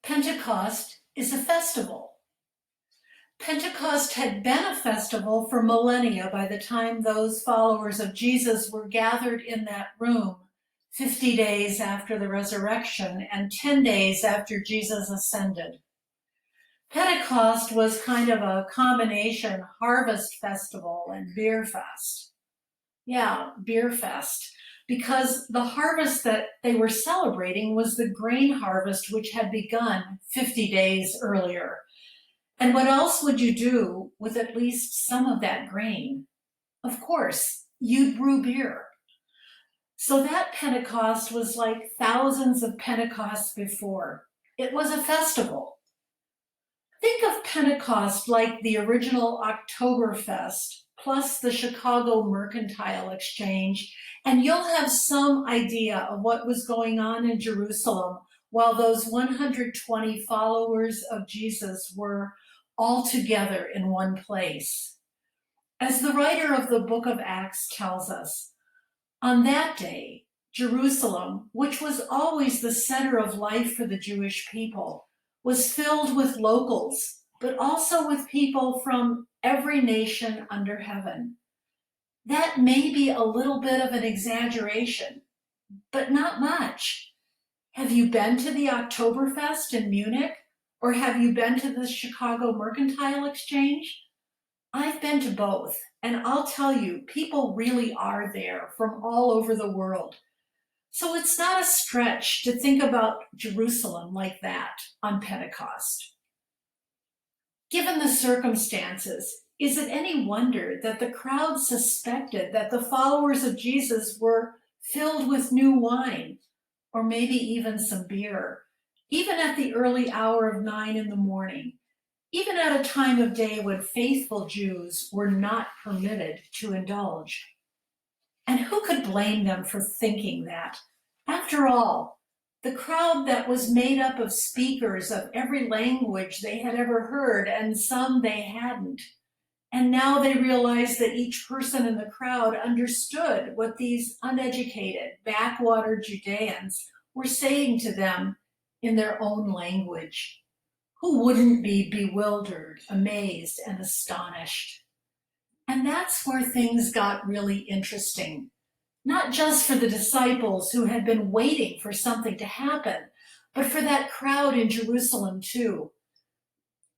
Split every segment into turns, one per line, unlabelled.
Pentecost is a festival. Pentecost had been a festival for millennia by the time those followers of Jesus were gathered in that room 50 days after the resurrection and 10 days after Jesus ascended. Pentecost was kind of a combination harvest festival and beer fest. Yeah, beer fest. Because the harvest that they were celebrating was the grain harvest, which had begun 50 days earlier. And what else would you do with at least some of that grain? Of course, you'd brew beer. So that Pentecost was like thousands of Pentecosts before. It was a festival. Think of Pentecost like the original Oktoberfest plus the Chicago Mercantile Exchange, and you'll have some idea of what was going on in Jerusalem while those 120 followers of Jesus were all together in one place. As the writer of the book of Acts tells us, on that day, Jerusalem, which was always the center of life for the Jewish people, was filled with locals, but also with people from every nation under heaven. That may be a little bit of an exaggeration, but not much. Have you been to the Oktoberfest in Munich? Or have you been to the Chicago Mercantile Exchange? I've been to both, and I'll tell you, people really are there from all over the world. So it's not a stretch to think about Jerusalem like that on Pentecost. Given the circumstances, is it any wonder that the crowd suspected that the followers of Jesus were filled with new wine, or maybe even some beer, even at the early hour of 9 in the morning, even at a time of day when faithful Jews were not permitted to indulge? And who could blame them for thinking that? After all, the crowd that was made up of speakers of every language they had ever heard, and some they hadn't. And now they realized that each person in the crowd understood what these uneducated, backwater Judeans were saying to them in their own language. Who wouldn't be bewildered, amazed, and astonished? And that's where things got really interesting. Not just for the disciples who had been waiting for something to happen, but for that crowd in Jerusalem too.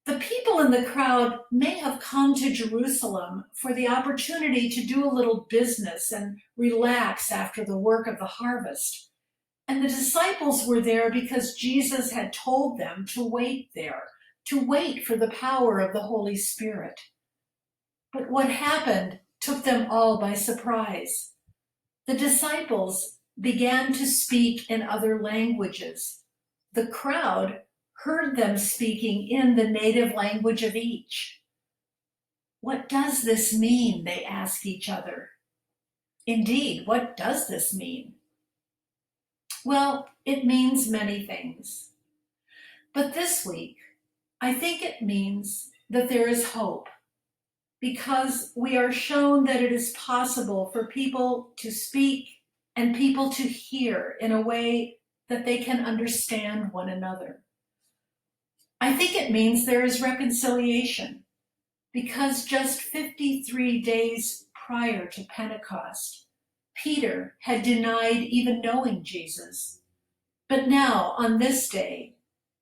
The people in the crowd may have come to Jerusalem for the opportunity to do a little business and relax after the work of the harvest. And the disciples were there because Jesus had told them to wait there, to wait for the power of the Holy Spirit. But what happened took them all by surprise. The disciples began to speak in other languages. The crowd heard them speaking in the native language of each. What does this mean? They ask each other. Indeed, what does this mean? Well, it means many things. But this week, I think it means that there is hope, because we are shown that it is possible for people to speak and people to hear in a way that they can understand one another. I think it means there is reconciliation, because just 53 days prior to Pentecost, Peter had denied even knowing Jesus. But now, on this day,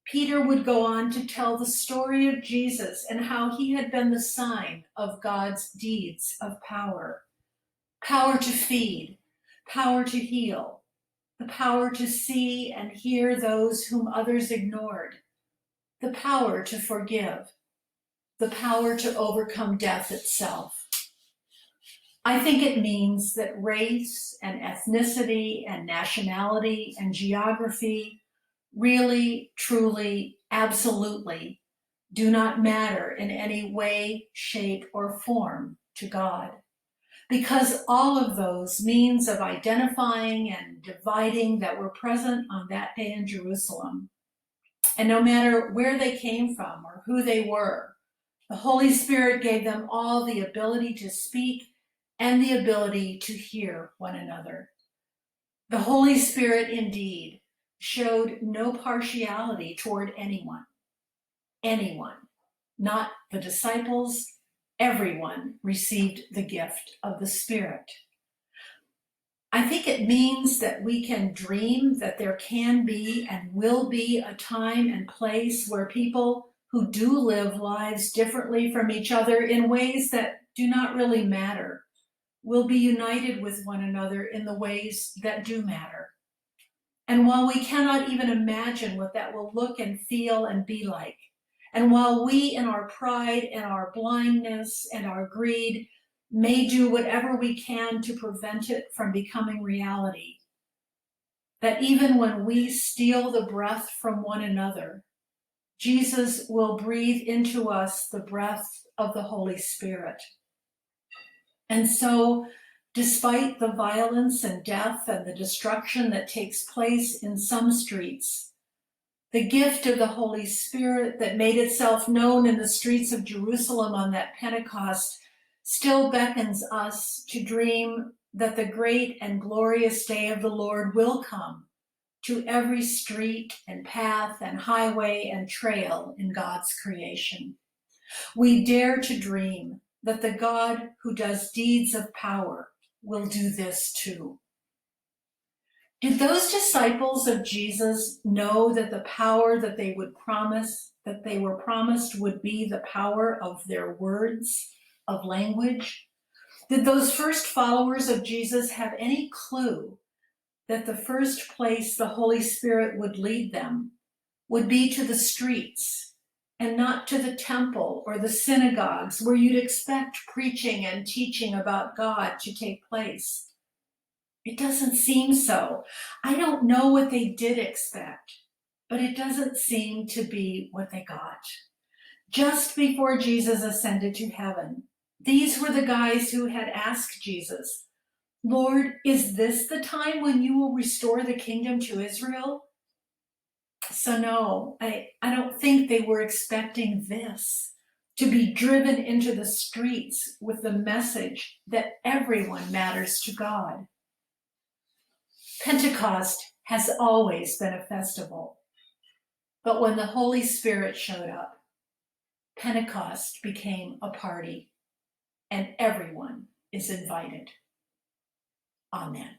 Peter would go on to tell the story of Jesus and how he had been the sign of God's deeds of power. Power to feed, power to heal, the power to see and hear those whom others ignored, the power to forgive, the power to overcome death itself. I think it means that race and ethnicity and nationality and geography really, truly, absolutely do not matter in any way, shape, or form to God. Because all of those means of identifying and dividing that were present on that day in Jerusalem, and no matter where they came from or who they were, the Holy Spirit gave them all the ability to speak and the ability to hear one another. The Holy Spirit indeed showed no partiality toward anyone. Anyone, not the disciples, everyone received the gift of the Spirit. I think it means that we can dream that there can be and will be a time and place where people who do live lives differently from each other in ways that do not really matter will be united with one another in the ways that do matter. And while we cannot even imagine what that will look and feel and be like, and while we in our pride and our blindness and our greed may do whatever we can to prevent it from becoming reality, that even when we steal the breath from one another, Jesus will breathe into us the breath of the Holy Spirit. And so, despite the violence and death and the destruction that takes place in some streets, the gift of the Holy Spirit that made itself known in the streets of Jerusalem on that Pentecost still beckons us to dream that the great and glorious day of the Lord will come to every street and path and highway and trail in God's creation. We dare to dream that the God who does deeds of power will do this too. Did those disciples of Jesus know that the power that they were promised would be the power of their words, of language? Did those first followers of Jesus have any clue that the first place the Holy Spirit would lead them would be to the streets and not to the temple or the synagogues where you'd expect preaching and teaching about God to take place? It doesn't seem so. I don't know what they did expect, but it doesn't seem to be what they got. Just before Jesus ascended to heaven, these were the guys who had asked Jesus, "Lord, is this the time when you will restore the kingdom to Israel?" So no, I don't think they were expecting this, to be driven into the streets with the message that everyone matters to God. Pentecost has always been a festival, but when the Holy Spirit showed up, Pentecost became a party, and everyone is invited. Amen.